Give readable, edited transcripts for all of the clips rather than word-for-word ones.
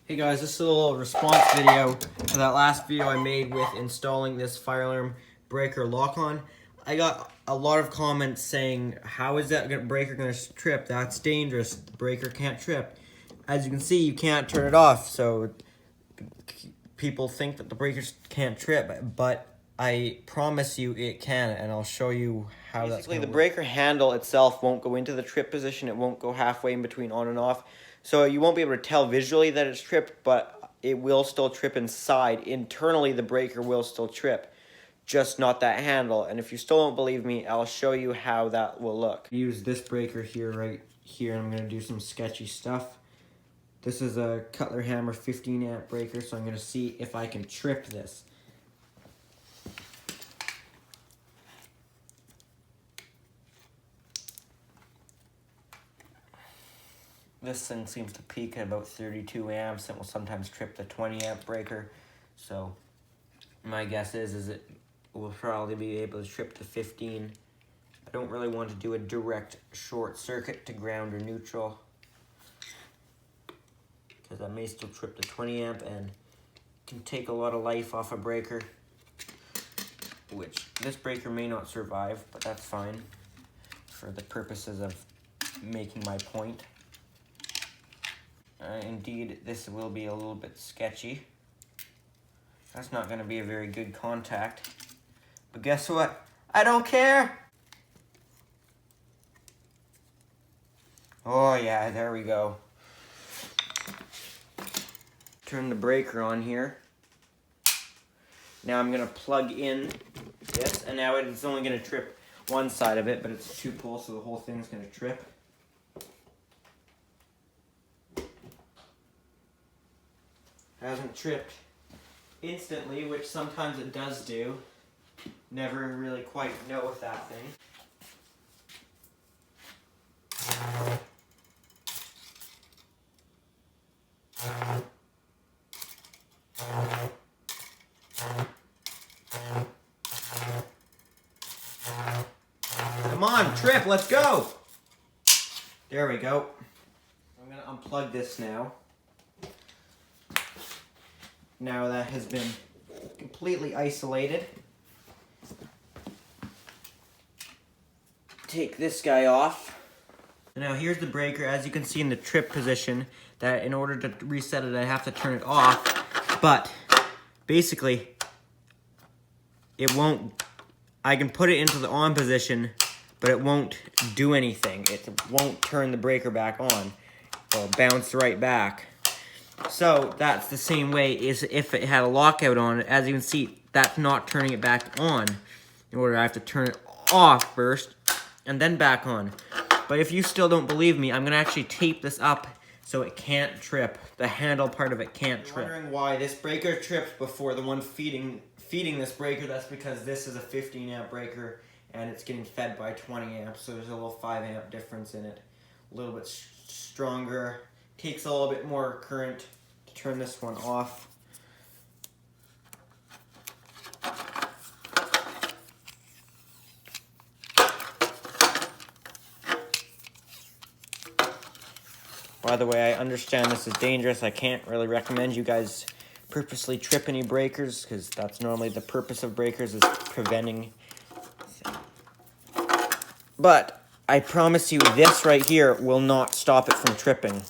Hey guys, this is a little response video to that last video I made with installing this fire alarm breaker lock-on. I got a lot of comments saying, how is that breaker going to trip? That's dangerous. The breaker can't trip. As you can see, you can't turn it off, so people think that the breakers can't trip, but I promise you it can, and I'll show you how that's going to work. The breaker handle itself won't go into the trip position. It won't go halfway in between on and off. So you won't be able to tell visually that it's tripped, but it will still trip inside. Internally, the breaker will still trip, just not that handle. And if you still don't believe me, I'll show you how that will look. Use this breaker here, right here, and I'm going to do some sketchy stuff. This is a Cutler Hammer 15 amp breaker, so I'm going to see if I can trip this. This thing seems to peak at about 32 amps and will sometimes trip the 20 amp breaker. So my guess is it will probably be able to trip to 15. I don't really want to do a direct short circuit to ground or neutral, because I may still trip the 20 amp and can take a lot of life off a breaker, which this breaker may not survive, but that's fine for the purposes of making my point. Indeed, this will be a little bit sketchy. That's not going to be a very good contact. But guess what? I don't care! Oh yeah, there we go. Turn the breaker on here. Now I'm going to plug in this, and now it's only going to trip one side of it, but it's 2 poles, so the whole thing's going to trip. Hasn't tripped instantly, which sometimes it does do. Never really quite know with that thing. Come on, trip, let's go! There we go. I'm gonna unplug this now. Now that has been completely isolated. Take this guy off. Now here's the breaker. As you can see in the trip position, that in order to reset it, I have to turn it off. But basically, it won't, I can put it into the on position, but it won't do anything. It won't turn the breaker back on. It'll bounce right back. So that's the same way as if it had a lockout on it. As you can see, that's not turning it back on. In order, I have to turn it off first and then back on. But if you still don't believe me, I'm going to actually tape this up so it can't trip. The handle part of it can't trip. You're wondering why this breaker tripped before the one feeding this breaker. That's because this is a 15 amp breaker and it's getting fed by 20 amps. So there's a little 5 amp difference in it. A little bit stronger. Takes a little bit more current to turn this one off. By the way, I understand this is dangerous. I can't really recommend you guys purposely trip any breakers, because that's normally the purpose of breakers, is preventing. But I promise you, this right here will not stop it from tripping.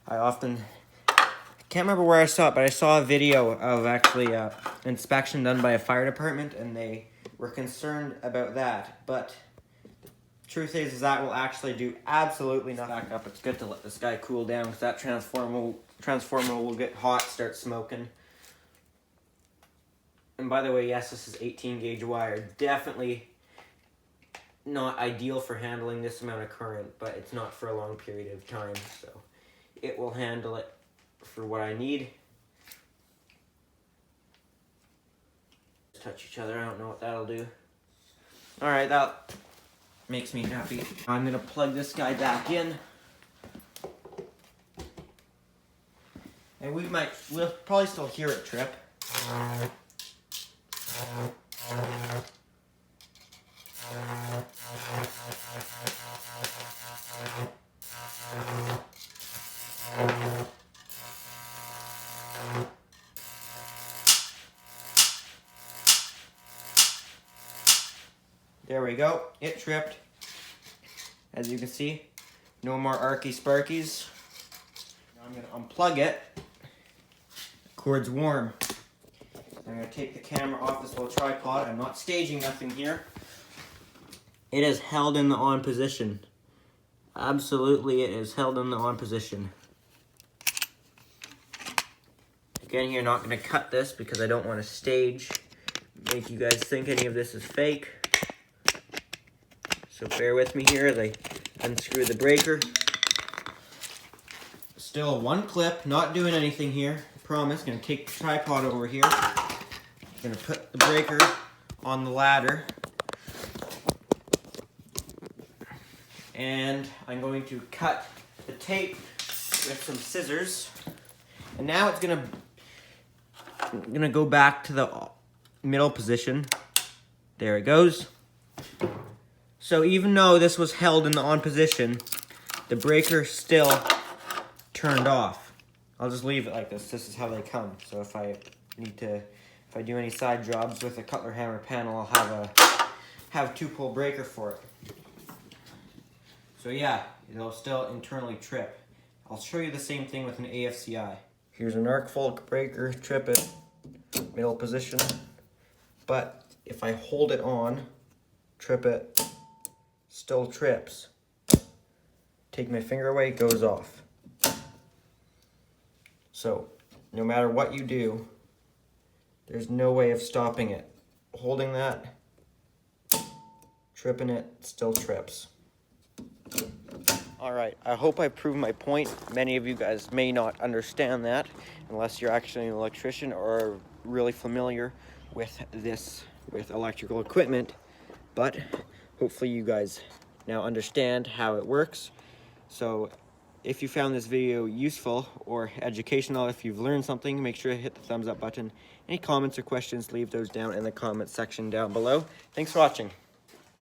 I can't remember where I saw it, but I saw a video of actually an inspection done by a fire department, and they were concerned about that. But the truth is that will actually do absolutely nothing. Back up. It's good to let this guy cool down, because that transformer will get hot, start smoking. And by the way, yes, this is 18 gauge wire. Definitely not ideal for handling this amount of current, but it's not for a long period of time, so it will handle it for what I need. Touch each other, I don't know what that'll do. Alright, that makes me happy. I'm gonna plug this guy back in. And we'll probably still hear it trip. There we go. It tripped. As you can see, no more arky sparkies. Now I'm going to unplug it. The cord's warm. I'm going to take the camera off this little tripod. I'm not staging nothing here. It is held in the on position. Absolutely, it is held in the on position. Again, you're not going to cut this because I don't want to stage, make you guys think any of this is fake. So bear with me here as I unscrew the breaker. Still one clip, not doing anything here. I promise. Going to take the tripod over here. Going to put the breaker on the ladder. And I'm going to cut the tape with some scissors. And now it's going to go back to the middle position. There it goes. So even though this was held in the on position, the breaker still turned off. I'll just leave it like this. This is how they come. So if I do any side jobs with a Cutler hammer panel, I'll have a 2-pole breaker for it. So yeah, it'll still internally trip. I'll show you the same thing with an AFCI. Here's an arc fault breaker, trip it, middle position. But if I hold it on, trip it, still trips. Take my finger away, it goes off. So, no matter what you do, there's no way of stopping it. Holding that, tripping it, still trips. Alright, I hope I proved my point. Many of you guys may not understand that unless you're actually an electrician or really familiar with electrical equipment. But hopefully you guys now understand how it works. So if you found this video useful or educational, if you've learned something, make sure to hit the thumbs up button. Any comments or questions, leave those down in the comment section down below. Thanks for watching.